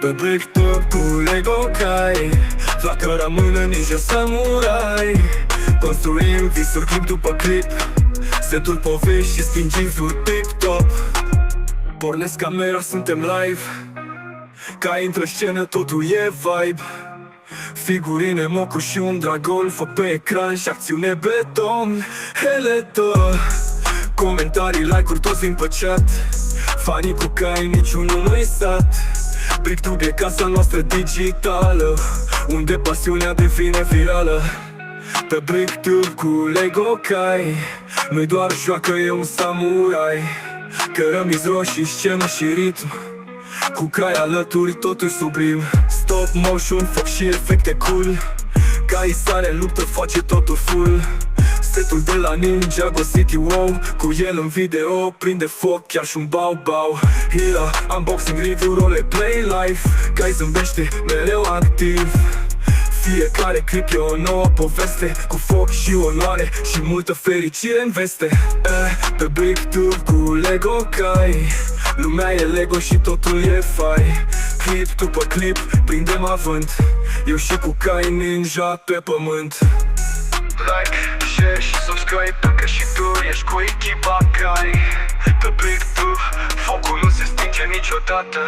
Pe Breaktop cu Lego Kai, flacă rămână ninja samurai. Construim visuri clip după clip, setul povești și spingim sur TikTok. Pornesc camera, suntem live, ca intră scenă, totul e vibe. Figurine, mocuri și un dragon, fă pe ecran și acțiune beton. Heletă, comentarii, like-uri, toți vin pe chat. Fanii cu cai, niciunul nu-i sat. Breaktop e casa noastră digitală, unde pasiunea devine virală. Pe Breaktop cu Lego Kai, nu-i doar joacă, e un samurai. Cărămizi roșii, scenă și ritm, cu cai alături totul sublim. Stop motion, foc și efecte cool, Kai sare în luptă, face totul full. Setul de la Ninjago City, wow, cu el în video prinde foc, chiar și un bau-bau. Hila, unboxing, review, roleplay, live, Kai zâmbește, mereu activ. Fiecare clip e o nouă poveste, cu foc și onoare și multă fericire în veste. Pe Breaktop cu Lego Kai, lumea e Lego și totul e fai. Clip după clip, prindem avânt, eu și cu Kai ninja pe pământ. Like, share și subscribe dacă și tu ești cu echipa Kai. Pe Breaktop, focul nu se stinge niciodată.